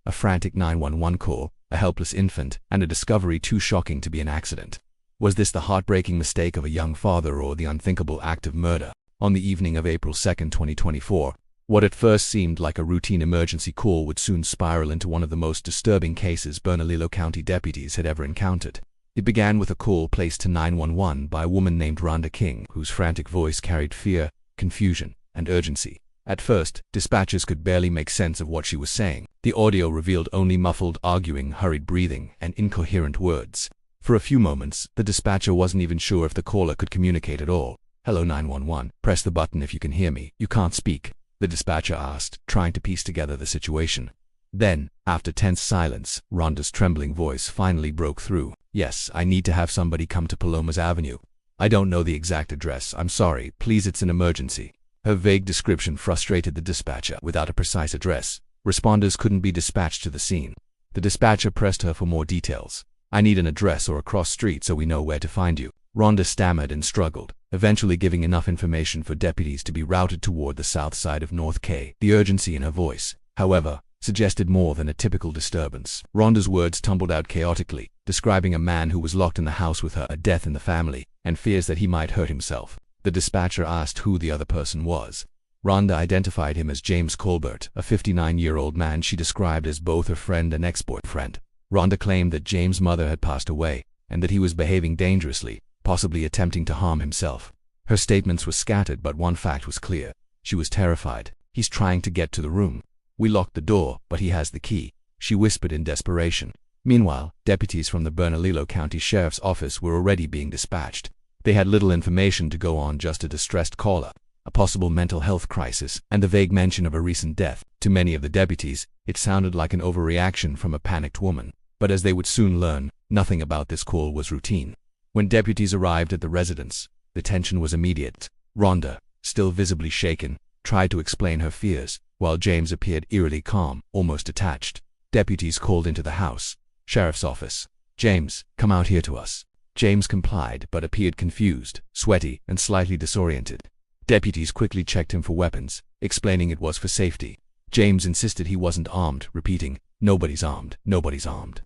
a frantic 911 call, a helpless infant, and a discovery too shocking to be an accident. Was this the heartbreaking mistake of a young father or the unthinkable act of murder? On the evening of April 2, 2024, what at first seemed like a routine emergency call would soon spiral into one of the most disturbing cases Bernalillo County deputies had ever encountered. It began with a call placed to 911 by a woman named Rhonda King, whose frantic voice carried fear, confusion, and urgency. At first, dispatchers could barely make sense of what she was saying. The audio revealed only muffled arguing, hurried breathing, and incoherent words. For a few moments, the dispatcher wasn't even sure if the caller could communicate at all. "Hello 911, press the button if you can hear me. You can't speak," the dispatcher asked, trying to piece together the situation. Then, after tense silence, Rhonda's trembling voice finally broke through. "Yes, I need to have somebody come to Palomas Avenue. I don't know the exact address. I'm sorry. Please, it's an emergency." Her vague description frustrated the dispatcher. Without a precise address, responders couldn't be dispatched to the scene. The dispatcher pressed her for more details. "I need an address or a cross street so we know where to find you." Rhonda stammered and struggled, eventually giving enough information for deputies to be routed toward the south side of North K. The urgency in her voice, however, suggested more than a typical disturbance. Rhonda's words tumbled out chaotically, describing a man who was locked in the house with her, a death in the family, and fears that he might hurt himself. The dispatcher asked who the other person was. Rhonda identified him as James Colbert, a 59-year-old man she described as both her friend and ex-boyfriend. Rhonda claimed that James' mother had passed away, and that he was behaving dangerously, possibly attempting to harm himself. Her statements were scattered, but one fact was clear. She was terrified. "He's trying to get to the room. We locked the door, but he has the key," she whispered in desperation. Meanwhile, deputies from the Bernalillo County Sheriff's Office were already being dispatched. They had little information to go on, just a distressed caller, a possible mental health crisis, and the vague mention of a recent death. To many of the deputies, it sounded like an overreaction from a panicked woman. But as they would soon learn, nothing about this call was routine. When deputies arrived at the residence, the tension was immediate. Rhonda, still visibly shaken, tried to explain her fears, while James appeared eerily calm, almost detached. Deputies called into the house. "Sheriff's office. James, come out here to us." James complied, but appeared confused, sweaty, and slightly disoriented. Deputies quickly checked him for weapons, explaining it was for safety. James insisted he wasn't armed, repeating, "Nobody's armed, nobody's armed."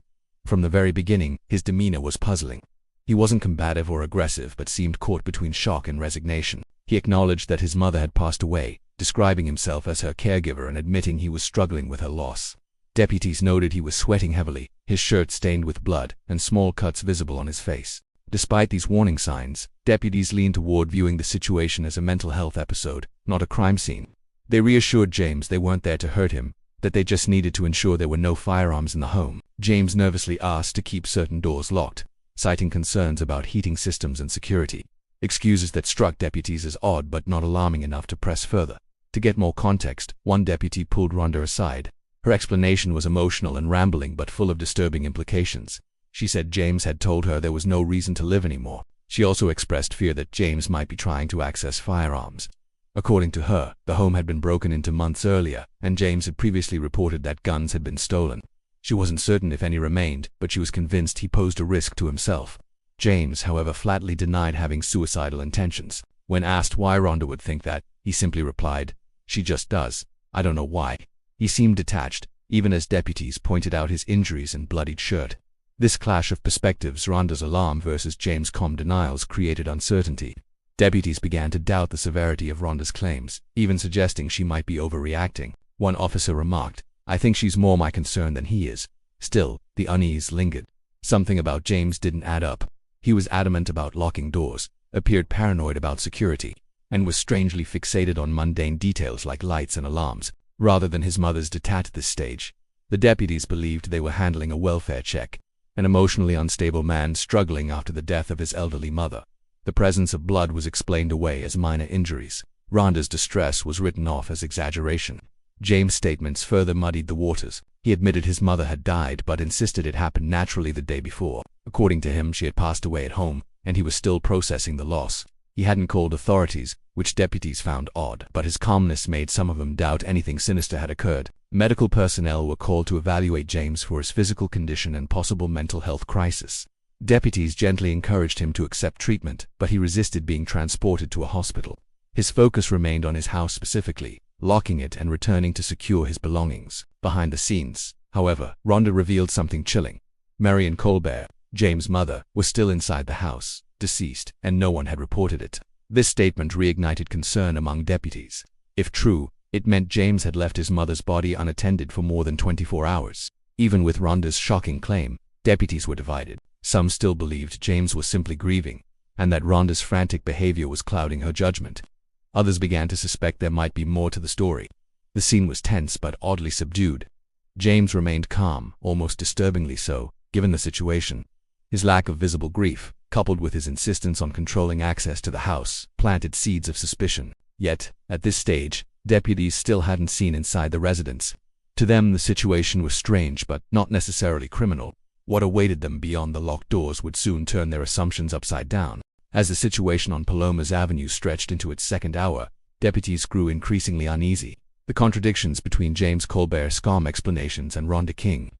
From the very beginning, his demeanor was puzzling. He wasn't combative or aggressive, but seemed caught between shock and resignation. He acknowledged that his mother had passed away, describing himself as her caregiver and admitting he was struggling with her loss. Deputies noted he was sweating heavily, his shirt stained with blood, and small cuts visible on his face. Despite these warning signs, deputies leaned toward viewing the situation as a mental health episode, not a crime scene. They reassured James they weren't there to hurt him, that they just needed to ensure there were no firearms in the home. James nervously asked to keep certain doors locked, citing concerns about heating systems and security. Excuses that struck deputies as odd but not alarming enough to press further. To get more context, one deputy pulled Rhonda aside. Her explanation was emotional and rambling but full of disturbing implications. She said James had told her there was no reason to live anymore. She also expressed fear that James might be trying to access firearms. According to her, the home had been broken into months earlier, and James had previously reported that guns had been stolen. She wasn't certain if any remained, but she was convinced he posed a risk to himself. James, however, flatly denied having suicidal intentions. When asked why Rhonda would think that, he simply replied, "She just does. I don't know why." He seemed detached, even as deputies pointed out his injuries and bloodied shirt. This clash of perspectives, Rhonda's alarm versus James' calm denials, created uncertainty. Deputies began to doubt the severity of Rhonda's claims, even suggesting she might be overreacting. One officer remarked, "I think she's more my concern than he is." Still, the unease lingered. Something about James didn't add up. He was adamant about locking doors, appeared paranoid about security, and was strangely fixated on mundane details like lights and alarms, rather than his mother's death at this stage. The deputies believed they were handling a welfare check, an emotionally unstable man struggling after the death of his elderly mother. The presence of blood was explained away as minor injuries. Rhonda's distress was written off as exaggeration. James' statements further muddied the waters. He admitted his mother had died but insisted it happened naturally the day before. According to him, she had passed away at home, and he was still processing the loss. He hadn't called authorities, which deputies found odd, but his calmness made some of them doubt anything sinister had occurred. Medical personnel were called to evaluate James for his physical condition and possible mental health crisis. Deputies gently encouraged him to accept treatment, but he resisted being transported to a hospital. His focus remained on his house specifically, locking it and returning to secure his belongings. Behind the scenes, However, Rhonda revealed something chilling. Marion Colbert, James' mother, was still inside the house, deceased, and no one had reported it. This statement reignited concern among deputies. If true, it meant James had left his mother's body unattended for more than 24 hours. Even with Rhonda's shocking claim, deputies were divided. Some still believed James was simply grieving, and that Rhonda's frantic behavior was clouding her judgment. Others began to suspect there might be more to the story. The scene was tense but oddly subdued. James remained calm, almost disturbingly so, given the situation. His lack of visible grief, coupled with his insistence on controlling access to the house, planted seeds of suspicion. Yet, at this stage, deputies still hadn't seen inside the residence. To them, the situation was strange but not necessarily criminal. What awaited them beyond the locked doors would soon turn their assumptions upside down. As the situation on Palomas Avenue stretched into its second hour, deputies grew increasingly uneasy. The contradictions between James Colbert's calm explanations and Rhonda King's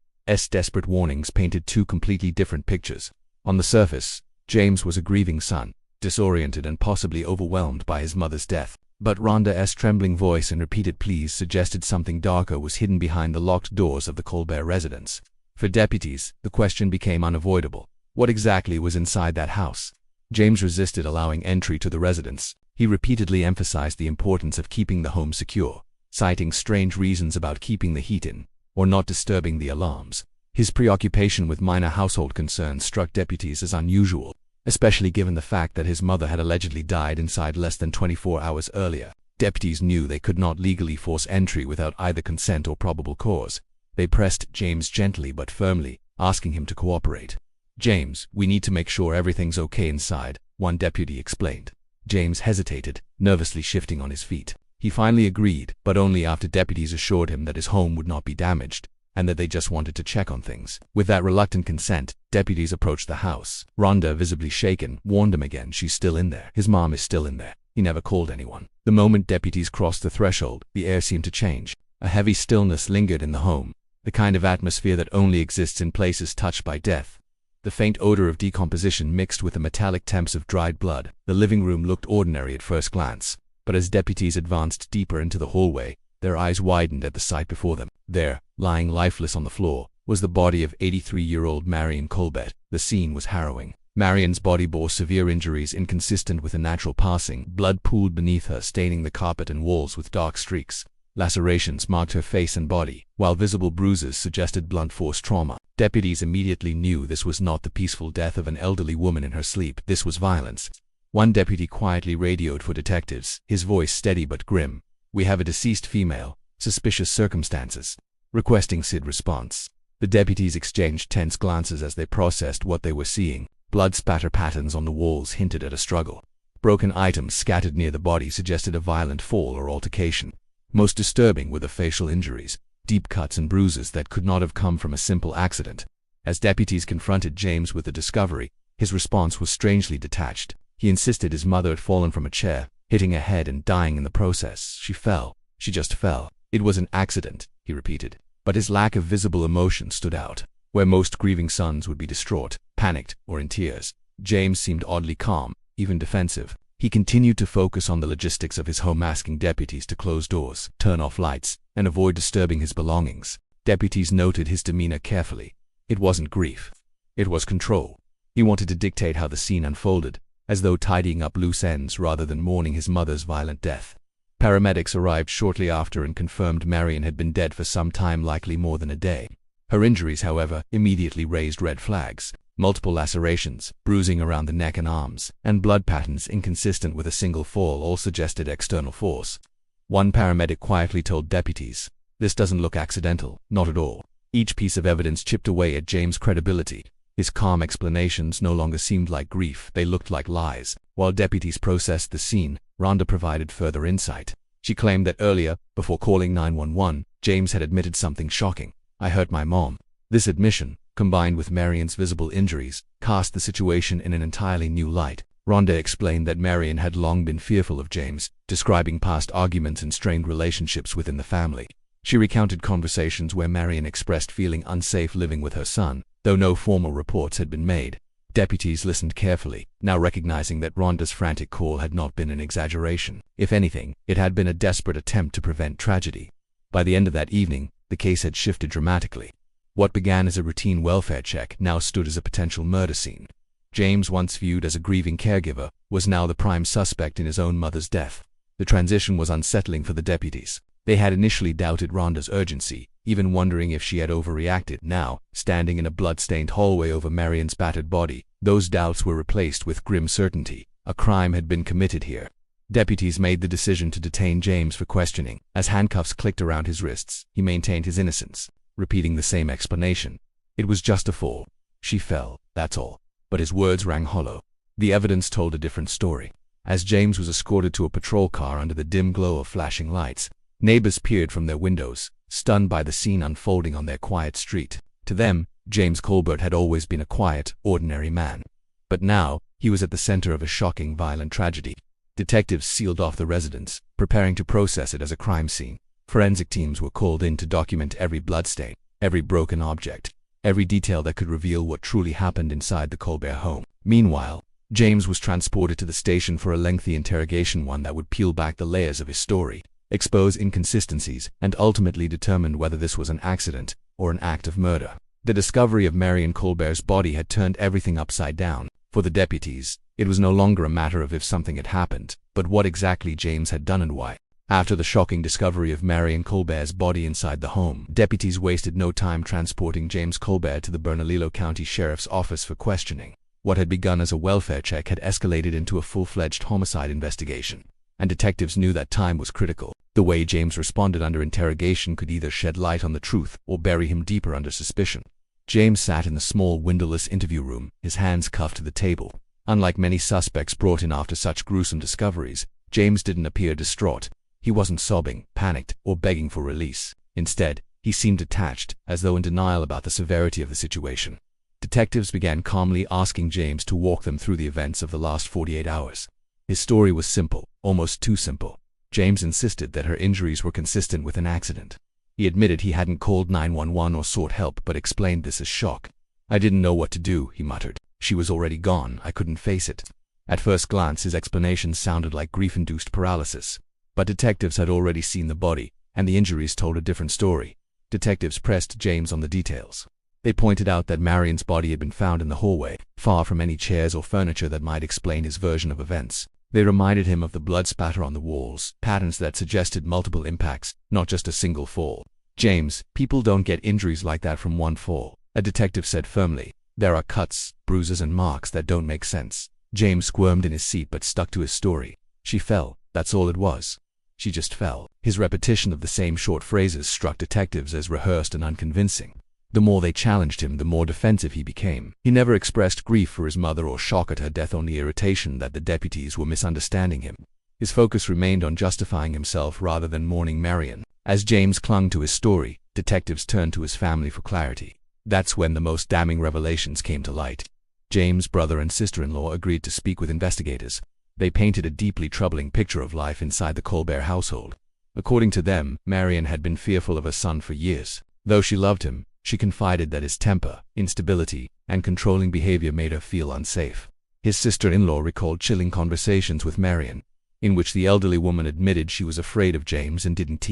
desperate warnings painted two completely different pictures. On the surface, James was a grieving son, disoriented and possibly overwhelmed by his mother's death. But Rhonda's trembling voice and repeated pleas suggested something darker was hidden behind the locked doors of the Colbert residence. For deputies, the question became unavoidable. What exactly was inside that house? James resisted allowing entry to the residence. He repeatedly emphasized the importance of keeping the home secure, citing strange reasons about keeping the heat in, or not disturbing the alarms. His preoccupation with minor household concerns struck deputies as unusual, especially given the fact that his mother had allegedly died inside less than 24 hours earlier. Deputies knew they could not legally force entry without either consent or probable cause. They pressed James gently but firmly, asking him to cooperate. "James, we need to make sure everything's okay inside," one deputy explained. James hesitated, nervously shifting on his feet. He finally agreed, but only after deputies assured him that his home would not be damaged, and that they just wanted to check on things. With that reluctant consent, deputies approached the house. Rhonda, visibly shaken, warned him again, "She's still in there. His mom is still in there. He never called anyone." The moment deputies crossed the threshold, the air seemed to change. A heavy stillness lingered in the home, the kind of atmosphere that only exists in places touched by death. The faint odor of decomposition mixed with the metallic temps of dried blood. The living room looked ordinary at first glance, but as deputies advanced deeper into the hallway, their eyes widened at the sight before them. There, lying lifeless on the floor, was the body of 83-year-old Marion Colbert. The scene was harrowing. Marion's body bore severe injuries inconsistent with a natural passing. Blood pooled beneath her, staining the carpet and walls with dark streaks. Lacerations marked her face and body, while visible bruises suggested blunt force trauma. Deputies immediately knew this was not the peaceful death of an elderly woman in her sleep. This was violence. One deputy quietly radioed for detectives, his voice steady but grim. "We have a deceased female. Suspicious circumstances." Requesting SID response. The deputies exchanged tense glances as they processed what they were seeing. Blood spatter patterns on the walls hinted at a struggle. Broken items scattered near the body suggested a violent fall or altercation. Most disturbing were the facial injuries, deep cuts and bruises that could not have come from a simple accident. As deputies confronted James with the discovery, his response was strangely detached. He insisted his mother had fallen from a chair, hitting her head and dying in the process. "She fell. She just fell. It was an accident," he repeated. But his lack of visible emotion stood out. Where most grieving sons would be distraught, panicked, or in tears, James seemed oddly calm, even defensive. He continued to focus on the logistics of his home, asking deputies to close doors, turn off lights, and avoid disturbing his belongings. Deputies noted his demeanor carefully. It wasn't grief. It was control. He wanted to dictate how the scene unfolded, as though tidying up loose ends rather than mourning his mother's violent death. Paramedics arrived shortly after and confirmed Marion had been dead for some time, likely more than a day. Her injuries, however, immediately raised red flags. Multiple lacerations, bruising around the neck and arms, and blood patterns inconsistent with a single fall all suggested external force. One paramedic quietly told deputies, "This doesn't look accidental, not at all." Each piece of evidence chipped away at James' credibility. His calm explanations no longer seemed like grief, they looked like lies. While deputies processed the scene, Rhonda provided further insight. She claimed that earlier, before calling 911, James had admitted something shocking. "I hurt my mom." This admission, combined with Marion's visible injuries, cast the situation in an entirely new light. Rhonda explained that Marion had long been fearful of James, describing past arguments and strained relationships within the family. She recounted conversations where Marion expressed feeling unsafe living with her son, though no formal reports had been made. Deputies listened carefully, now recognizing that Rhonda's frantic call had not been an exaggeration. If anything, it had been a desperate attempt to prevent tragedy. By the end of that evening, the case had shifted dramatically. What began as a routine welfare check now stood as a potential murder scene. James, once viewed as a grieving caregiver, was now the prime suspect in his own mother's death. The transition was unsettling for the deputies. They had initially doubted Rhonda's urgency, even wondering if she had overreacted. Now, standing in a blood-stained hallway over Marion's battered body, those doubts were replaced with grim certainty. A crime had been committed here. Deputies made the decision to detain James for questioning. As handcuffs clicked around his wrists, he maintained his innocence, repeating the same explanation. It was just a fall. She fell, that's all. But his words rang hollow. The evidence told a different story. As James was escorted to a patrol car under the dim glow of flashing lights, neighbors peered from their windows, stunned by the scene unfolding on their quiet street. To them, James Colbert had always been a quiet, ordinary man. But now, he was at the center of a shocking, violent tragedy. Detectives sealed off the residence, preparing to process it as a crime scene. Forensic teams were called in to document every bloodstain, every broken object, every detail that could reveal what truly happened inside the Colbert home. Meanwhile, James was transported to the station for a lengthy interrogation, one that would peel back the layers of his story, expose inconsistencies, and ultimately determine whether this was an accident or an act of murder. The discovery of Marion Colbert's body had turned everything upside down. For the deputies, it was no longer a matter of if something had happened, but what exactly James had done and why. After the shocking discovery of Marion Colbert's body inside the home, deputies wasted no time transporting James Colbert to the Bernalillo County Sheriff's Office for questioning. What had begun as a welfare check had escalated into a full-fledged homicide investigation, and detectives knew that time was critical. The way James responded under interrogation could either shed light on the truth or bury him deeper under suspicion. James sat in the small windowless interview room, his hands cuffed to the table. Unlike many suspects brought in after such gruesome discoveries, James didn't appear distraught. He wasn't sobbing, panicked, or begging for release. Instead, he seemed detached, as though in denial about the severity of the situation. Detectives began calmly asking James to walk them through the events of the last 48 hours. His story was simple, almost too simple. James insisted that her injuries were consistent with an accident. He admitted he hadn't called 911 or sought help, but explained this as shock. "I didn't know what to do," he muttered. "She was already gone. I couldn't face it." At first glance, his explanation sounded like grief-induced paralysis. But detectives had already seen the body, and the injuries told a different story. Detectives pressed James on the details. They pointed out that Marion's body had been found in the hallway, far from any chairs or furniture that might explain his version of events. They reminded him of the blood spatter on the walls, patterns that suggested multiple impacts, not just a single fall. "James, people don't get injuries like that from one fall," a detective said firmly. "There are cuts, bruises, and marks that don't make sense." James squirmed in his seat but stuck to his story. "She fell, that's all it was. She just fell." His repetition of the same short phrases struck detectives as rehearsed and unconvincing. The more they challenged him, the more defensive he became. He never expressed grief for his mother or shock at her death, only irritation that the deputies were misunderstanding him. His focus remained on justifying himself rather than mourning Marion. As James clung to his story, detectives turned to his family for clarity. That's when the most damning revelations came to light. James' brother and sister-in-law agreed to speak with investigators. They painted a deeply troubling picture of life inside the Colbert household. According to them, Marion had been fearful of her son for years. Though she loved him, she confided that his temper, instability, and controlling behavior made her feel unsafe. His sister-in-law recalled chilling conversations with Marion, in which the elderly woman admitted she was afraid of James and didn't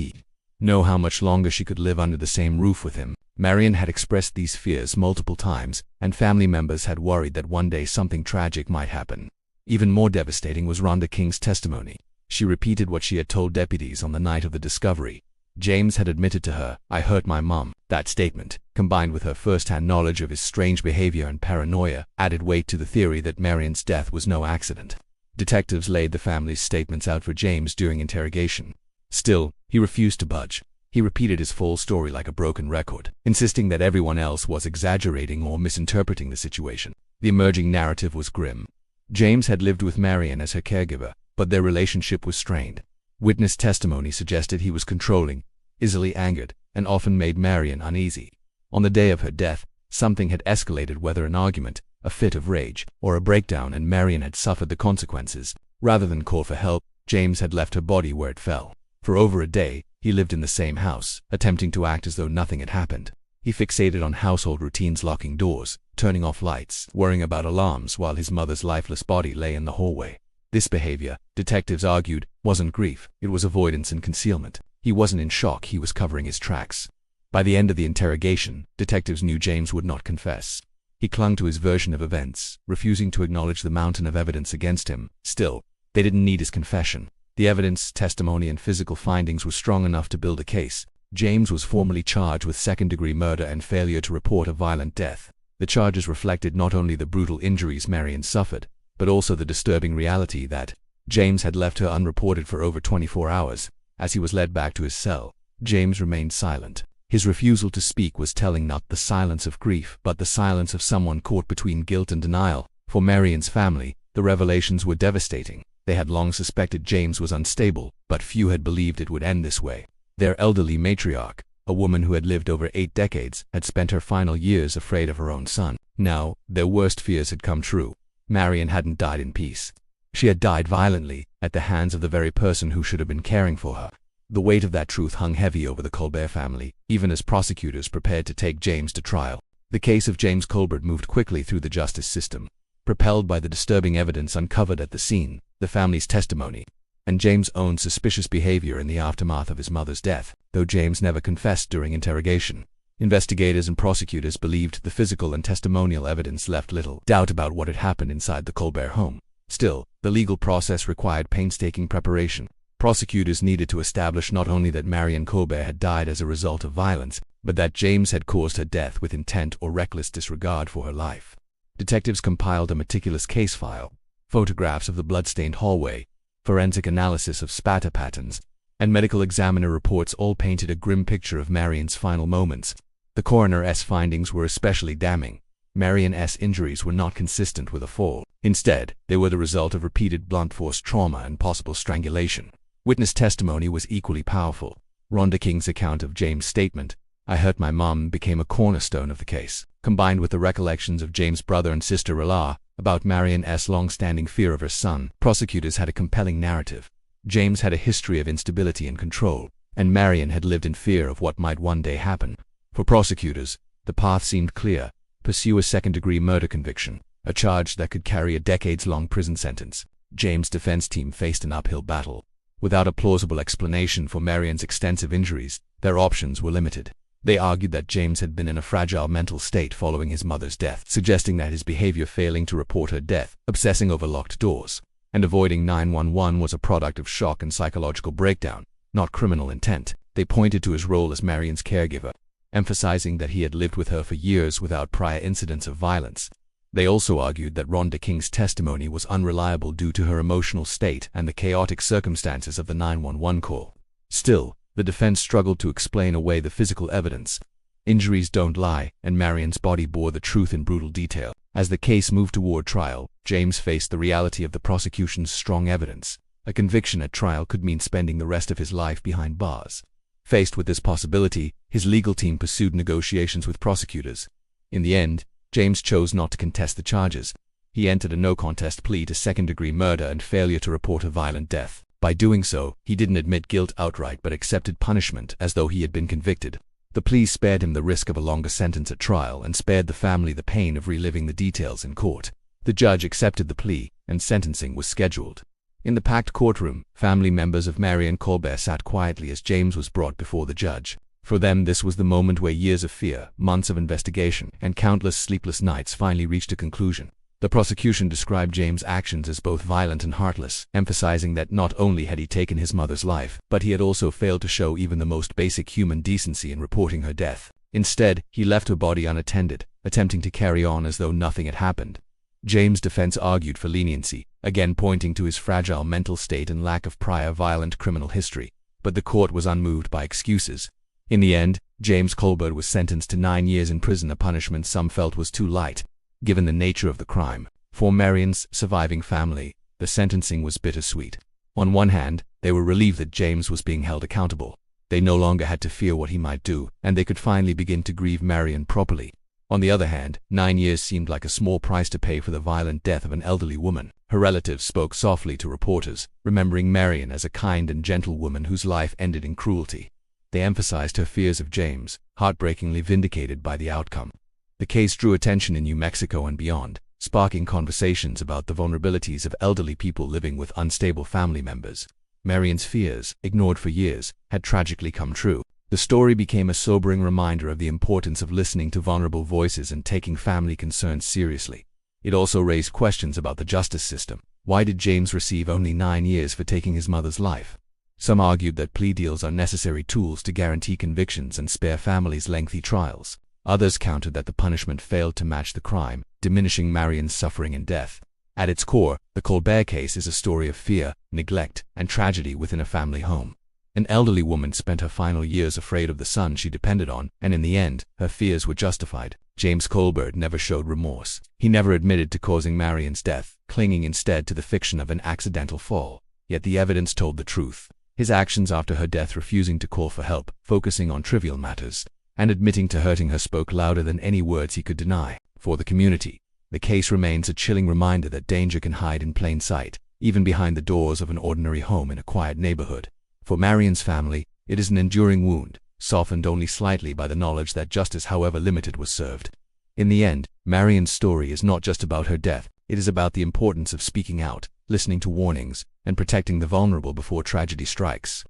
know how much longer she could live under the same roof with him. Marion had expressed these fears multiple times, and family members had worried that one day something tragic might happen. Even more devastating was Rhonda King's testimony. She repeated what she had told deputies on the night of the discovery. James had admitted to her, "I hurt my mom." That statement, combined with her first-hand knowledge of his strange behavior and paranoia, added weight to the theory that Marion's death was no accident. Detectives laid the family's statements out for James during interrogation. Still, he refused to budge. He repeated his full story like a broken record, insisting that everyone else was exaggerating or misinterpreting the situation. The emerging narrative was grim. James had lived with Marion as her caregiver, but their relationship was strained. Witness testimony suggested he was controlling, easily angered, and often made Marion uneasy. On the day of her death, something had escalated, whether an argument, a fit of rage, or a breakdown, and Marion had suffered the consequences. Rather than call for help, James had left her body where it fell. For over a day, he lived in the same house, attempting to act as though nothing had happened. He fixated on household routines, locking doors, turning off lights, worrying about alarms while his mother's lifeless body lay in the hallway. This behavior, detectives argued, wasn't grief, it was avoidance and concealment. He wasn't in shock, he was covering his tracks. By the end of the interrogation, detectives knew James would not confess. He clung to his version of events, refusing to acknowledge the mountain of evidence against him. Still, they didn't need his confession. The evidence, testimony, and physical findings were strong enough to build a case. James was formally charged with second-degree murder and failure to report a violent death. The charges reflected not only the brutal injuries Marion suffered, but also the disturbing reality that James had left her unreported for over 24 hours. As he was led back to his cell, James remained silent. His refusal to speak was telling, not the silence of grief, but the silence of someone caught between guilt and denial. For Marion's family, the revelations were devastating. They had long suspected James was unstable, but few had believed it would end this way. Their elderly matriarch, a woman who had lived over 8 decades, had spent her final years afraid of her own son. Now, their worst fears had come true. Marion hadn't died in peace. She had died violently, at the hands of the very person who should have been caring for her. The weight of that truth hung heavy over the Colbert family, even as prosecutors prepared to take James to trial. The case of James Colbert moved quickly through the justice system, propelled by the disturbing evidence uncovered at the scene, the family's testimony, and James' own suspicious behavior in the aftermath of his mother's death. Though James never confessed during interrogation, investigators and prosecutors believed the physical and testimonial evidence left little doubt about what had happened inside the Colbert home. Still, the legal process required painstaking preparation. Prosecutors needed to establish not only that Marion Colbert had died as a result of violence, but that James had caused her death with intent or reckless disregard for her life. Detectives compiled a meticulous case file. Photographs of the blood-stained hallway, forensic analysis of spatter patterns, and medical examiner reports all painted a grim picture of Marion's final moments. The coroner's findings were especially damning. Marion's injuries were not consistent with a fall. Instead, they were the result of repeated blunt force trauma and possible strangulation. Witness testimony was equally powerful. Rhonda King's account of James' statement, "I hurt my mom," became a cornerstone of the case. Combined with the recollections of James' brother and sister Rilla about Marion's long-standing fear of her son, prosecutors had a compelling narrative. James had a history of instability and control, and Marion had lived in fear of what might one day happen. For prosecutors, the path seemed clear: pursue a second-degree murder conviction, a charge that could carry a decades-long prison sentence. James' defense team faced an uphill battle. Without a plausible explanation for Marion's extensive injuries, their options were limited. They argued that James had been in a fragile mental state following his mother's death, suggesting that his behavior, failing to report her death, obsessing over locked doors, and avoiding 911 was a product of shock and psychological breakdown, not criminal intent. They pointed to his role as Marion's caregiver, emphasizing that he had lived with her for years without prior incidents of violence. They also argued that Rhonda King's testimony was unreliable due to her emotional state and the chaotic circumstances of the 911 call. Still, the defense struggled to explain away the physical evidence. Injuries don't lie, and Marion's body bore the truth in brutal detail. As the case moved toward trial, James faced the reality of the prosecution's strong evidence. A conviction at trial could mean spending the rest of his life behind bars. Faced with this possibility, his legal team pursued negotiations with prosecutors. In the end, James chose not to contest the charges. He entered a no-contest plea to second-degree murder and failure to report a violent death. By doing so, he didn't admit guilt outright but accepted punishment as though he had been convicted. The plea spared him the risk of a longer sentence at trial and spared the family the pain of reliving the details in court. The judge accepted the plea, and sentencing was scheduled. In the packed courtroom, family members of Marion Colbert sat quietly as James was brought before the judge. For them, this was the moment where years of fear, months of investigation, and countless sleepless nights finally reached a conclusion. The prosecution described James' actions as both violent and heartless, emphasizing that not only had he taken his mother's life, but he had also failed to show even the most basic human decency in reporting her death. Instead, he left her body unattended, attempting to carry on as though nothing had happened. James' defense argued for leniency, again pointing to his fragile mental state and lack of prior violent criminal history. But the court was unmoved by excuses. In the end, James Colbert was sentenced to 9 years in prison, a punishment some felt was too light, given the nature of the crime. For Marion's surviving family, the sentencing was bittersweet. On one hand, they were relieved that James was being held accountable. They no longer had to fear what he might do, and they could finally begin to grieve Marion properly. On the other hand, 9 years seemed like a small price to pay for the violent death of an elderly woman. Her relatives spoke softly to reporters, remembering Marion as a kind and gentle woman whose life ended in cruelty. They emphasized her fears of James, heartbreakingly vindicated by the outcome. The case drew attention in New Mexico and beyond, sparking conversations about the vulnerabilities of elderly people living with unstable family members. Marion's fears, ignored for years, had tragically come true. The story became a sobering reminder of the importance of listening to vulnerable voices and taking family concerns seriously. It also raised questions about the justice system. Why did James receive only 9 years for taking his mother's life? Some argued that plea deals are necessary tools to guarantee convictions and spare families lengthy trials. Others countered that the punishment failed to match the crime, diminishing Marion's suffering and death. At its core, the Colbert case is a story of fear, neglect, and tragedy within a family home. An elderly woman spent her final years afraid of the son she depended on, and in the end, her fears were justified. James Colbert never showed remorse. He never admitted to causing Marion's death, clinging instead to the fiction of an accidental fall. Yet the evidence told the truth. His actions after her death, refusing to call for help, focusing on trivial matters, and admitting to hurting her, spoke louder than any words he could deny. For the community, the case remains a chilling reminder that danger can hide in plain sight, even behind the doors of an ordinary home in a quiet neighborhood. For Marion's family, it is an enduring wound, softened only slightly by the knowledge that justice, however limited, was served. In the end, Marion's story is not just about her death, it is about the importance of speaking out, listening to warnings, and protecting the vulnerable before tragedy strikes.